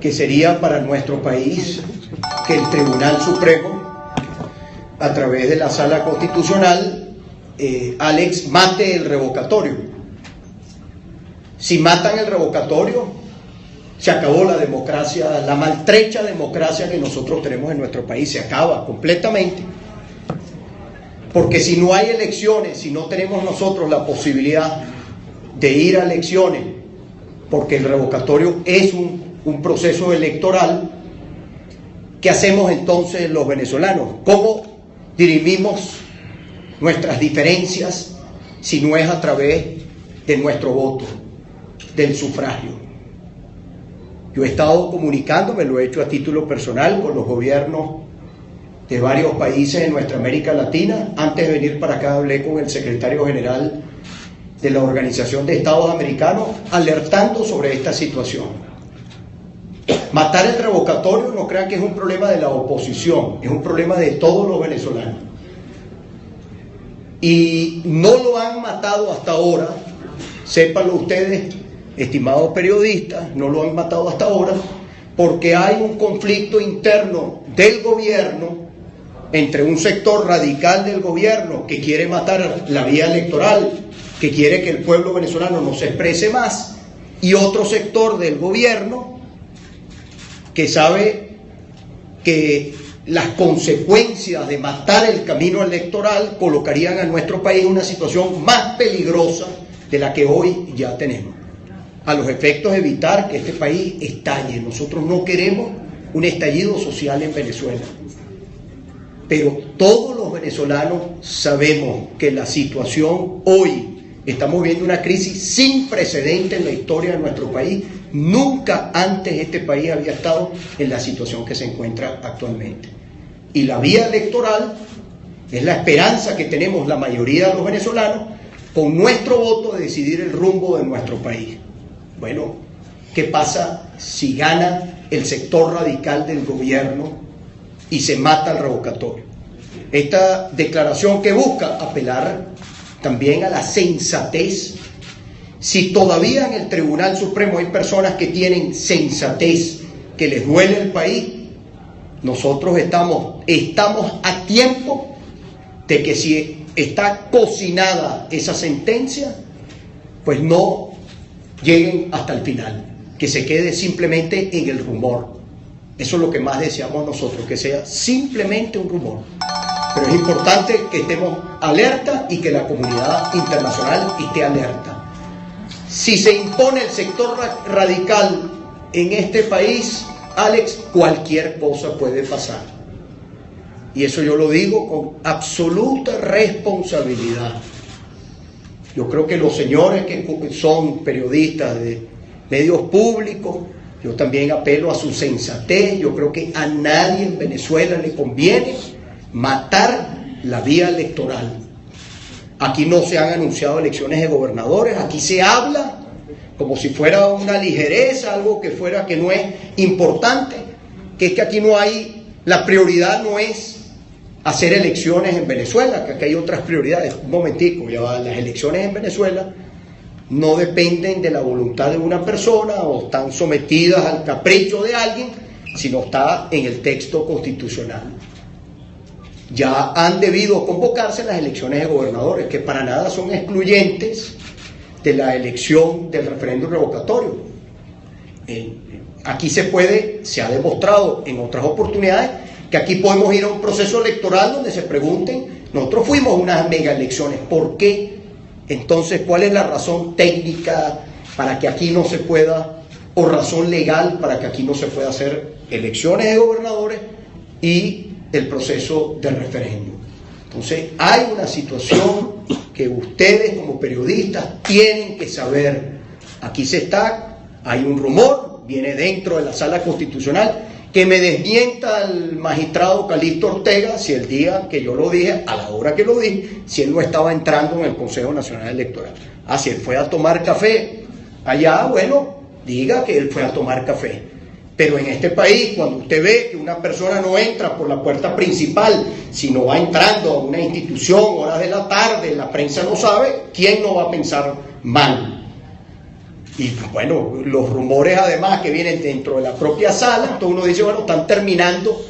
que sería para nuestro país que el Tribunal Supremo, a través de la Sala Constitucional, Alex, mate el revocatorio. Si matan el revocatorio, se acabó la democracia, la maltrecha democracia que nosotros tenemos en nuestro país, se acaba completamente. Porque si no hay elecciones, si no tenemos nosotros la posibilidad de ir a elecciones, porque el revocatorio es un proceso electoral, ¿qué hacemos entonces los venezolanos? ¿Cómo dirimimos nuestras diferencias si no es a través de nuestro voto, del sufragio? Yo he estado comunicándome, lo he hecho a título personal, con los gobiernos de varios países de nuestra América Latina. Antes de venir para acá hablé con el secretario general de la Organización de Estados Americanos, alertando sobre esta situación. Matar el revocatorio, no crean que es un problema de la oposición, es un problema de todos los venezolanos. Y no lo han matado hasta ahora, sépanlo ustedes, estimados periodistas, no lo han matado hasta ahora, porque hay un conflicto interno del gobierno, entre un sector radical del gobierno que quiere matar la vía electoral, que quiere que el pueblo venezolano no se exprese más, y otro sector del gobierno que sabe que las consecuencias de matar el camino electoral colocarían a nuestro país en una situación más peligrosa de la que hoy ya tenemos, a los efectos de evitar que este país estalle. Nosotros no queremos un estallido social en Venezuela, pero todos los venezolanos sabemos que la situación hoy, estamos viendo una crisis sin precedentes en la historia de nuestro país. Nunca antes este país había estado en la situación que se encuentra actualmente. Y la vía electoral es la esperanza que tenemos la mayoría de los venezolanos, con nuestro voto, de decidir el rumbo de nuestro país. Bueno, ¿qué pasa si gana el sector radical del gobierno y se mata el revocatorio? Esta declaración que busca apelar también a la sensatez. Si todavía en el Tribunal Supremo hay personas que tienen sensatez, que les duele el país, nosotros estamos a tiempo de que, si está cocinada esa sentencia, pues no lleguen hasta el final, que se quede simplemente en el rumor. Eso es lo que más deseamos nosotros, que sea simplemente un rumor. Pero es importante que estemos alerta y que la comunidad internacional esté alerta. Si se impone el sector radical en este país, Alex, cualquier cosa puede pasar. Y eso yo lo digo con absoluta responsabilidad. Yo creo que los señores que son periodistas de medios públicos, yo también apelo a su sensatez. Yo creo que a nadie en Venezuela le conviene matar la vía electoral. Aquí no se han anunciado elecciones de gobernadores, aquí se habla como si fuera una ligereza, algo que no es importante, que es que aquí no hay, la prioridad no es hacer elecciones en Venezuela, que aquí hay otras prioridades. Un momentico, ya va, las elecciones en Venezuela no dependen de la voluntad de una persona o están sometidas al capricho de alguien, sino está en el texto constitucional. Ya han debido convocarse las elecciones de gobernadores, que para nada son excluyentes de la elección del referéndum revocatorio. Aquí se ha demostrado en otras oportunidades que aquí podemos ir a un proceso electoral donde se pregunten, nosotros fuimos a unas mega elecciones, ¿por qué? Entonces, ¿cuál es la razón técnica para que aquí no se pueda, o razón legal para que aquí no se pueda hacer elecciones de gobernadores y el proceso de referéndum? Entonces, hay una situación que ustedes como periodistas tienen que saber. Aquí hay un rumor, viene dentro de la Sala Constitucional, que me desmienta el magistrado Calixto Ortega si el día que yo lo dije, a la hora que lo dije, si él no estaba entrando en el Consejo Nacional Electoral. Si él fue a tomar café allá, bueno, diga que él fue a tomar café. Pero en este país, cuando usted ve que una persona no entra por la puerta principal, sino va entrando a una institución, horas de la tarde, la prensa no sabe, ¿quién no va a pensar mal? Y bueno, los rumores además que vienen dentro de la propia sala, entonces uno dice, bueno, están terminando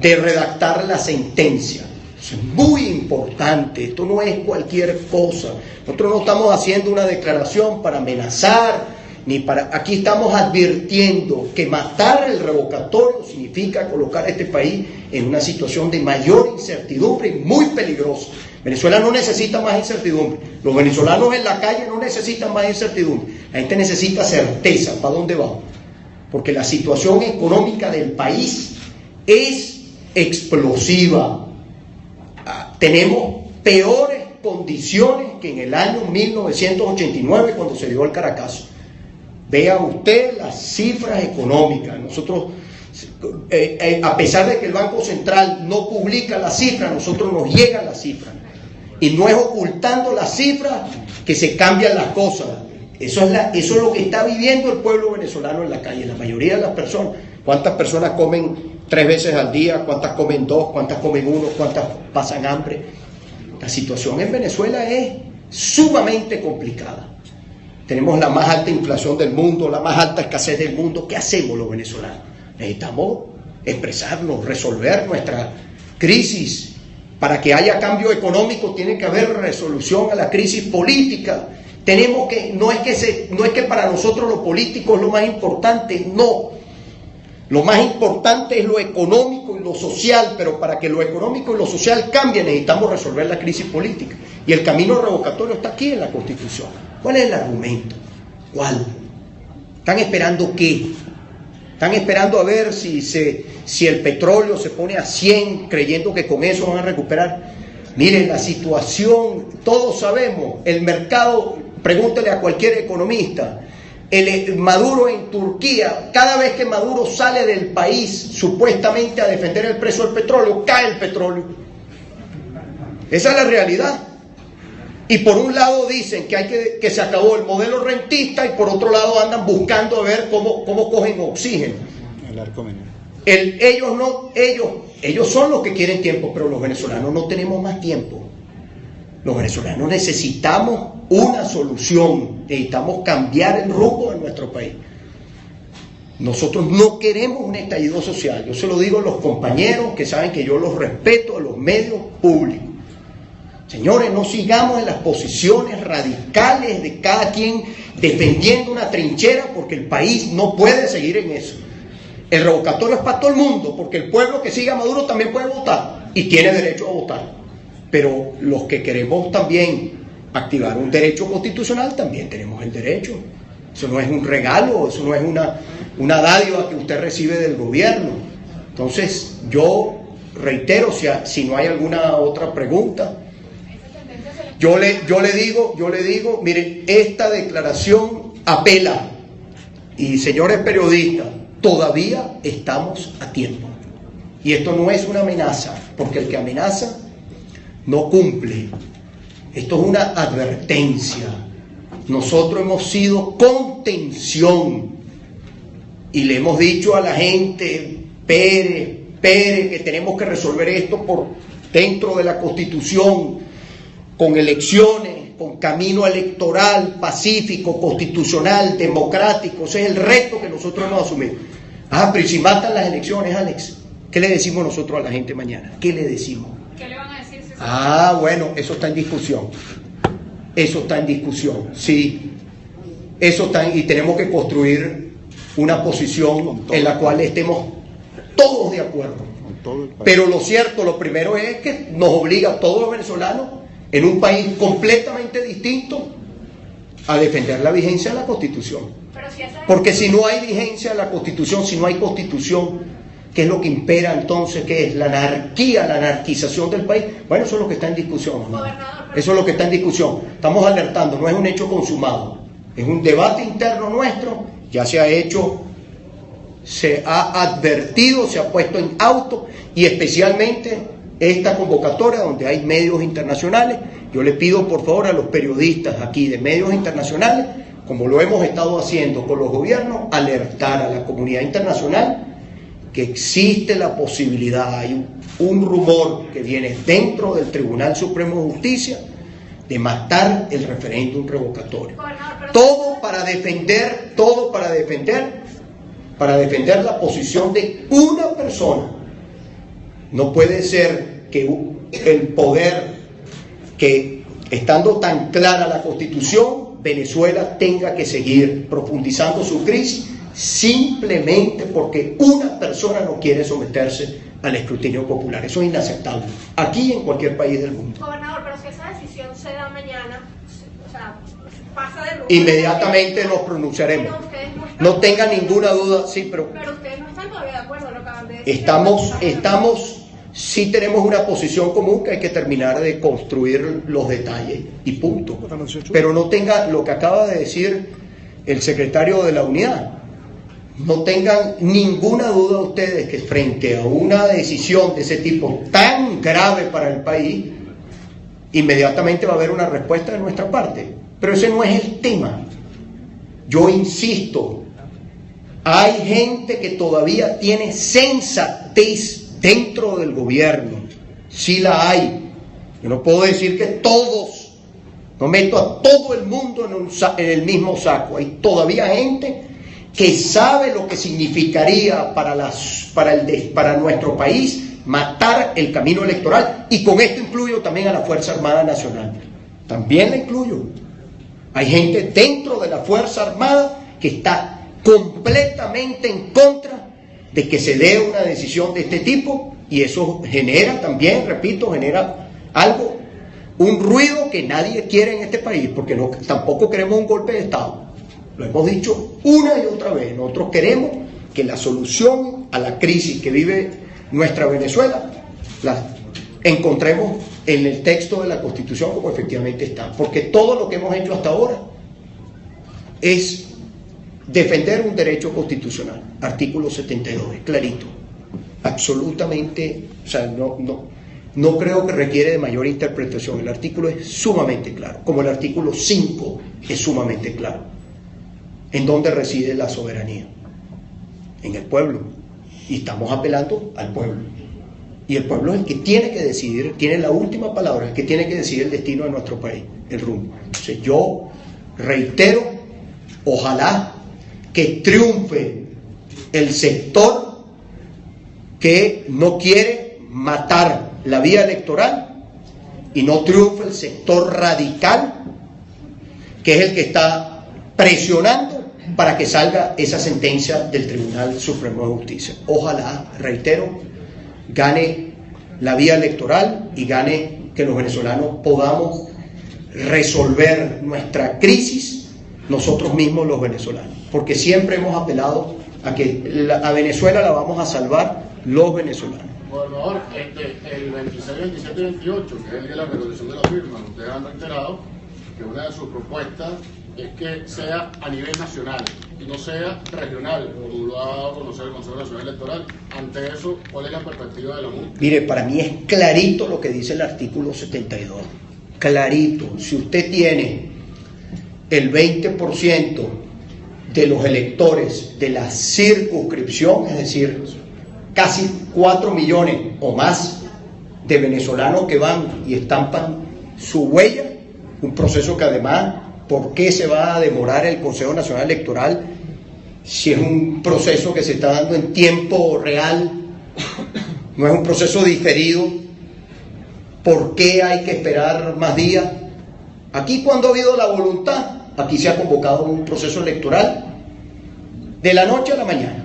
de redactar la sentencia. Eso es muy importante, esto no es cualquier cosa. Nosotros no estamos haciendo una declaración para amenazar, ni para... Aquí estamos advirtiendo que matar el revocatorio significa colocar a este país en una situación de mayor incertidumbre y muy peligrosa. Venezuela no necesita más incertidumbre. Los venezolanos en la calle no necesitan más incertidumbre. La gente necesita certeza. ¿Para dónde vamos? Porque la situación económica del país es explosiva. Tenemos peores condiciones que en el año 1989 cuando se dio el Caracazo. Vea usted las cifras económicas. Nosotros, a pesar de que el Banco Central no publica las cifras, nosotros nos llegan las cifras. Y no es ocultando las cifras que se cambian las cosas. Eso es lo que está viviendo el pueblo venezolano en la calle. La mayoría de las personas. ¿Cuántas personas comen 3 veces al día? ¿Cuántas comen 2? ¿Cuántas comen 1? ¿Cuántas pasan hambre? La situación en Venezuela es sumamente complicada. Tenemos la más alta inflación del mundo, la más alta escasez del mundo. ¿Qué hacemos los venezolanos? Necesitamos expresarnos, resolver nuestra crisis. Para que haya cambio económico tiene que haber resolución a la crisis política. Tenemos que, no es que para nosotros lo político es lo más importante, no. Lo más importante es lo económico y lo social, pero para que lo económico y lo social cambien necesitamos resolver la crisis política. Y el camino revocatorio está aquí en la Constitución. ¿Cuál es el argumento? ¿Cuál? ¿Están esperando qué? Están esperando a ver si el petróleo se pone a 100 creyendo que con eso van a recuperar. Miren, la situación, todos sabemos, el mercado, pregúntele a cualquier economista, Maduro en Turquía, cada vez que Maduro sale del país supuestamente a defender el precio del petróleo, cae el petróleo. Esa es la realidad. Y por un lado dicen que se acabó el modelo rentista y por otro lado andan buscando a ver cómo cogen oxígeno. Ellos son los que quieren tiempo, pero los venezolanos no tenemos más tiempo. Los venezolanos necesitamos una solución, necesitamos cambiar el rumbo de nuestro país. Nosotros no queremos un estallido social. Yo se lo digo a los compañeros que saben que yo los respeto, a los medios públicos. Señores, no sigamos en las posiciones radicales de cada quien defendiendo una trinchera, porque el país no puede seguir en eso. El revocatorio es para todo el mundo, porque el pueblo que siga a Maduro también puede votar y tiene derecho a votar. Pero los que queremos también activar un derecho constitucional también tenemos el derecho. Eso no es un regalo, eso no es una dádiva que usted recibe del gobierno. Entonces, yo reitero, si no hay alguna otra pregunta, yo le digo, miren, esta declaración apela, y señores periodistas, todavía estamos a tiempo. Y esto no es una amenaza, porque el que amenaza no cumple. Esto es una advertencia. Nosotros hemos sido contención y le hemos dicho a la gente, Pérez, que tenemos que resolver esto por dentro de la Constitución, con elecciones, con camino electoral, pacífico, constitucional, democrático. Ese es el reto que nosotros hemos asumido. Pero si matan las elecciones, Alex, ¿qué le decimos nosotros a la gente mañana? ¿Qué le decimos? ¿Qué le van a decir? Bueno, eso está en discusión. Eso está en discusión, sí. Eso está y tenemos que construir una posición en la cual estemos todos de acuerdo. Pero lo cierto, lo primero es que nos obliga a todos los venezolanos en un país completamente distinto a defender la vigencia de la Constitución. Porque si no hay vigencia de la Constitución, si no hay Constitución, ¿qué es lo que impera entonces? ¿Qué es? La anarquía, la anarquización del país. Bueno, eso es lo que está en discusión, ¿no? Eso es lo que está en discusión. Estamos alertando, no es un hecho consumado. Es un debate interno nuestro, ya se ha hecho se ha advertido, se ha puesto en auto, y especialmente esta convocatoria donde hay medios internacionales. Yo le pido por favor a los periodistas aquí de medios internacionales, como lo hemos estado haciendo con los gobiernos, alertar a la comunidad internacional que existe la posibilidad, hay un rumor que viene dentro del Tribunal Supremo de Justicia de matar el referéndum revocatorio. Todo para defender la posición de una persona. No puede ser que el poder, que estando tan clara la Constitución, Venezuela tenga que seguir profundizando su crisis simplemente porque una persona no quiere someterse al escrutinio popular. Eso es inaceptable, aquí y en cualquier país del mundo. Gobernador, pero si esa decisión se da mañana, o sea, pasa de rumbo, inmediatamente nos pronunciaremos. No tenga ninguna duda, sí, pero ustedes no están todavía de acuerdo en lo que acaban de decir. Sí tenemos una posición común que hay que terminar de construir los detalles y punto. Pero no tenga lo que acaba de decir el secretario de la unidad. No tengan ninguna duda ustedes que frente a una decisión de ese tipo tan grave para el país, inmediatamente va a haber una respuesta de nuestra parte. Pero ese no es el tema. Yo insisto, hay gente que todavía tiene sensatez dentro del gobierno. Sí la hay. Yo no puedo decir que todos, no meto a todo el mundo en el mismo saco. Hay todavía gente que sabe lo que significaría para nuestro país matar el camino electoral, y con esto incluyo también a la Fuerza Armada Nacional. También la incluyo. Hay gente dentro de la Fuerza Armada que está completamente en contra de que se dé una decisión de este tipo, y eso genera también, repito, genera algo, un ruido que nadie quiere en este país, porque tampoco queremos un golpe de Estado. Lo hemos dicho una y otra vez. Nosotros queremos que la solución a la crisis que vive nuestra Venezuela la encontremos en el texto de la Constitución como efectivamente está. Porque todo lo que hemos hecho hasta ahora es defender un derecho constitucional. Artículo 72, es clarito. Absolutamente, o sea, no creo que requiere de mayor interpretación. El artículo es sumamente claro, como el artículo 5 es sumamente claro. ¿En dónde reside la soberanía? En el pueblo. Y estamos apelando al pueblo. Y el pueblo es el que tiene que decidir, tiene la última palabra, el que tiene que decidir el destino de nuestro país, el rumbo. Entonces yo reitero, ojalá que triunfe el sector que no quiere matar la vía electoral, y no triunfe el sector radical, que es el que está presionando para que salga esa sentencia del Tribunal Supremo de Justicia. Ojalá, reitero, gane la vía electoral y gane que los venezolanos podamos resolver nuestra crisis nosotros mismos los venezolanos, porque siempre hemos apelado a que a Venezuela la vamos a salvar los venezolanos. Gobernador, el 26, 27 y 28, que es el día de la resolución de la firma, ustedes han reiterado que una de sus propuestas es que sea a nivel nacional y no sea regional, como lo ha dado a conocer el Consejo Nacional Electoral. Ante eso, ¿cuál es la perspectiva de la MUD? Mire, para mí es clarito lo que dice el artículo 72, clarito. Si usted tiene el 20% de los electores de la circunscripción, es decir, casi 4 millones o más de venezolanos que van y estampan su huella, un proceso que además, ¿por qué se va a demorar el Consejo Nacional Electoral si es un proceso que se está dando en tiempo real? No es un proceso diferido. ¿Por qué hay que esperar más días? Aquí, cuando ha habido la voluntad, aquí se ha convocado un proceso electoral de la noche a la mañana.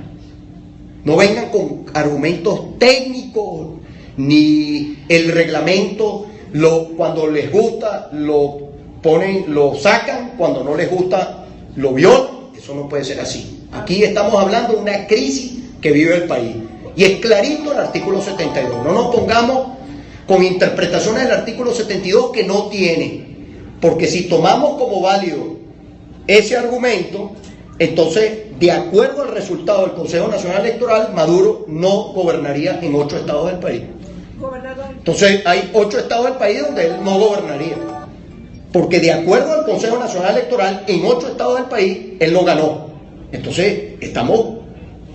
No vengan con argumentos técnicos, ni el reglamento, cuando les gusta lo ponen, lo sacan, cuando no les gusta lo violan. Eso no puede ser así. Aquí estamos hablando de una crisis que vive el país, y es clarito el artículo 72. No nos pongamos con interpretaciones del artículo 72 que no tiene, porque si tomamos como válido ese argumento, entonces de acuerdo al resultado del Consejo Nacional Electoral, Maduro no gobernaría en 8 estados del país. Entonces hay 8 estados del país donde él no gobernaría. Porque de acuerdo al Consejo Nacional Electoral, en 8 estados del país, él no ganó. Entonces estamos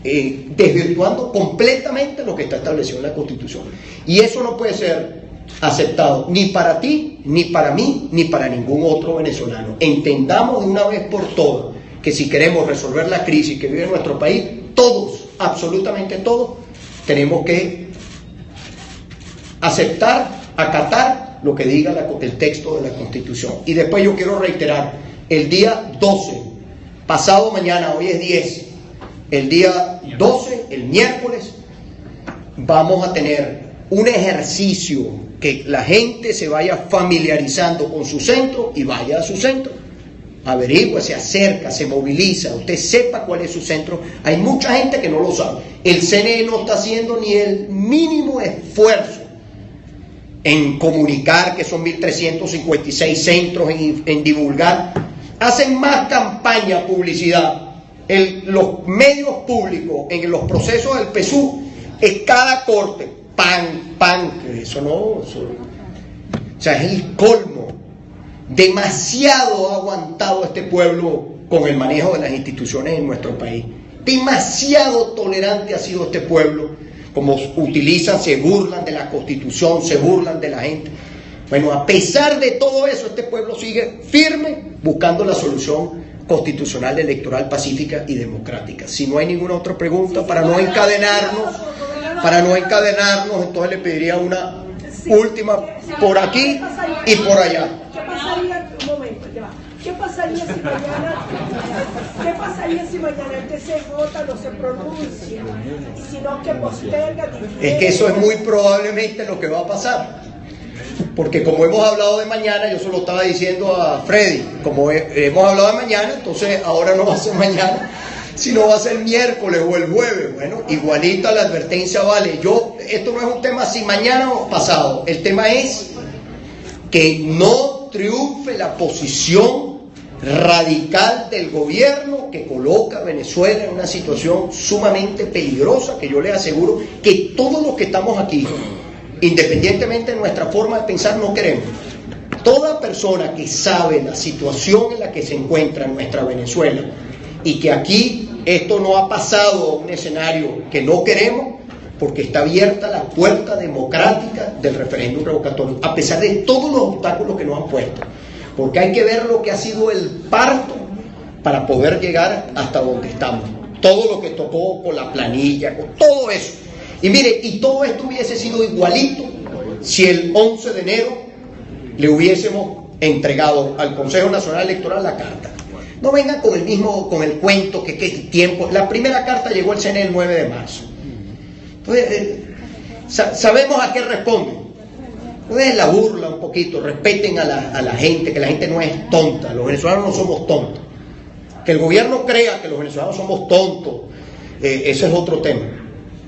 desvirtuando completamente lo que está establecido en la Constitución. Y eso no puede ser aceptado ni para ti, ni para mí, ni para ningún otro venezolano. Entendamos de una vez por todas que si queremos resolver la crisis que vive en nuestro país, todos, absolutamente todos, tenemos que aceptar, acatar lo que diga el texto de la Constitución. Y después yo quiero reiterar, el día 12, pasado mañana, hoy es 10, el día 12, el miércoles, vamos a tener un ejercicio que la gente se vaya familiarizando con su centro y vaya a su centro. Averigua, se acerca, se moviliza, usted sepa cuál es su centro. Hay mucha gente que no lo sabe. El CNE no está haciendo ni el mínimo esfuerzo en comunicar que son 1.356 centros, en divulgar. Hacen más campaña, publicidad. Los medios públicos en los procesos del PSU es cada corte, pan, eso no, o sea, es el colmo. Demasiado ha aguantado este pueblo con el manejo de las instituciones en nuestro país. Demasiado tolerante ha sido este pueblo, como utilizan, se burlan de la Constitución, se burlan de la gente. Bueno, a pesar de todo eso, este pueblo sigue firme buscando la solución constitucional, electoral, pacífica y democrática. Si no hay ninguna otra pregunta, para no encadenarnos, entonces le pediría una última por aquí y por allá. ¿Qué pasaría si mañana el TCJ no se pronuncia, sino que posterga? Es que eso es muy probablemente lo que va a pasar. Porque como hemos hablado de mañana, yo se lo estaba diciendo a Freddy, como hemos hablado de mañana, entonces ahora no va a ser mañana, sino va a ser miércoles o el jueves. Bueno, igualita la advertencia vale. Esto no es un tema si mañana o pasado, el tema es que no triunfe la posición radical del gobierno que coloca a Venezuela en una situación sumamente peligrosa, que yo les aseguro que todos los que estamos aquí, independientemente de nuestra forma de pensar, no queremos. Toda persona que sabe la situación en la que se encuentra nuestra Venezuela y que aquí esto no ha pasado a un escenario que no queremos, porque está abierta la puerta democrática del referéndum revocatorio, a pesar de todos los obstáculos que nos han puesto, porque hay que ver lo que ha sido el parto para poder llegar hasta donde estamos. Todo lo que tocó con la planilla, con todo eso. Y mire, y todo esto hubiese sido igualito si el 11 de enero le hubiésemos entregado al Consejo Nacional Electoral la carta. No vengan con el cuento que el tiempo. La primera carta llegó al CNE el 9 de marzo. Entonces, sabemos a qué responden. Entonces la burla un poquito, respeten a la gente, que la gente no es tonta, los venezolanos no somos tontos. Que el gobierno crea que los venezolanos somos tontos, ese es otro tema.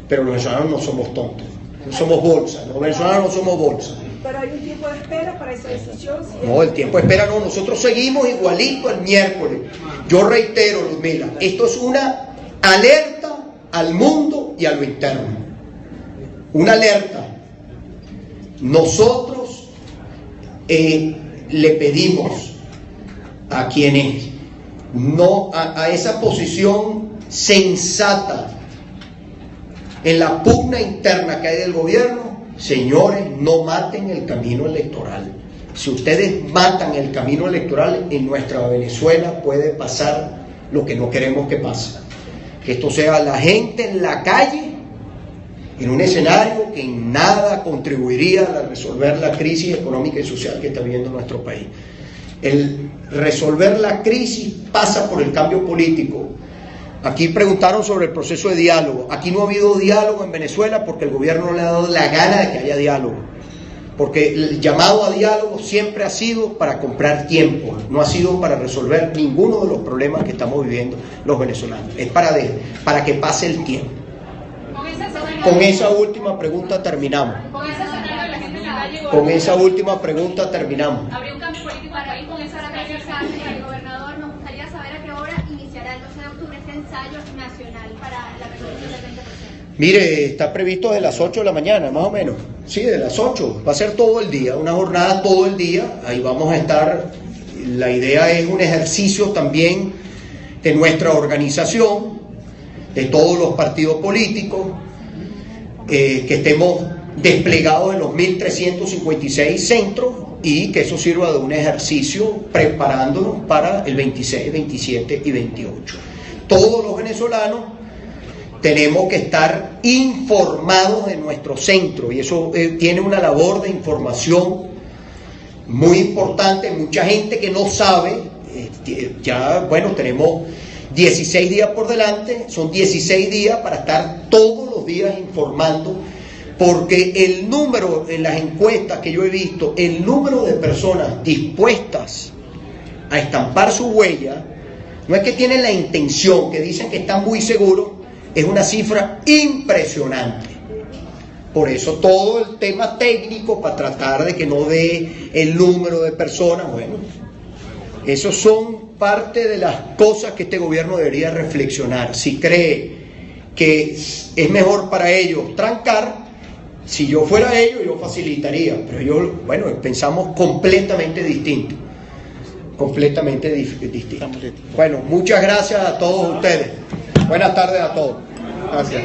Pero los venezolanos no somos tontos, no somos bolsa, los venezolanos no somos bolsa. Pero hay un tiempo de espera para esa decisión. No, el tiempo de espera no, nosotros seguimos igualito el miércoles. Yo reitero, Luzmila, esto es una alerta al mundo y a lo interno. Una alerta. Nosotros le pedimos a quienes no, a esa posición sensata en la pugna interna que hay del gobierno, señores, no maten el camino electoral. Si ustedes matan el camino electoral, en nuestra Venezuela puede pasar lo que no queremos que pase. Que esto sea la gente en la calle, en un escenario que en nada contribuiría a resolver la crisis económica y social que está viviendo nuestro país. El resolver la crisis pasa por el cambio político. Aquí preguntaron sobre el proceso de diálogo. Aquí no ha habido diálogo en Venezuela porque el gobierno no le ha dado la gana de que haya diálogo. Porque el llamado a diálogo siempre ha sido para comprar tiempo, no ha sido para resolver ninguno de los problemas que estamos viviendo los venezolanos. Es para que pase el tiempo. Con esa última pregunta terminamos. Con esa última pregunta terminamos. ¿Habría un cambio político en el país con esa Para el gobernador, nos gustaría saber a qué hora iniciará el 12 de octubre este ensayo Mire, está previsto de las 8 de la mañana, más o menos. Sí, de las 8. Va a ser todo el día, una jornada todo el día. Ahí vamos a estar. La idea es un ejercicio también de nuestra organización, de todos los partidos políticos, que estemos desplegados en los 1.356 centros y que eso sirva de un ejercicio preparándonos para el 26, 27 y 28. Todos los venezolanos tenemos que estar informados de nuestro centro y eso tiene una labor de información muy importante. Mucha gente que no sabe, ya bueno, tenemos 16 días por delante, son 16 días para estar todos los días informando, porque el número, en las encuestas que yo he visto, el número de personas dispuestas a estampar su huella, no es que tienen la intención, que dicen que están muy seguros, es una cifra impresionante. Por eso todo el tema técnico para tratar de que no dé el número de personas, bueno, esos son parte de las cosas que este gobierno debería reflexionar. Si cree que es mejor para ellos trancar, si yo fuera ellos, yo facilitaría, pero yo, bueno, pensamos completamente distinto. Completamente distinto. Bueno, muchas gracias a todos ustedes. Buenas tardes a todos. Gracias.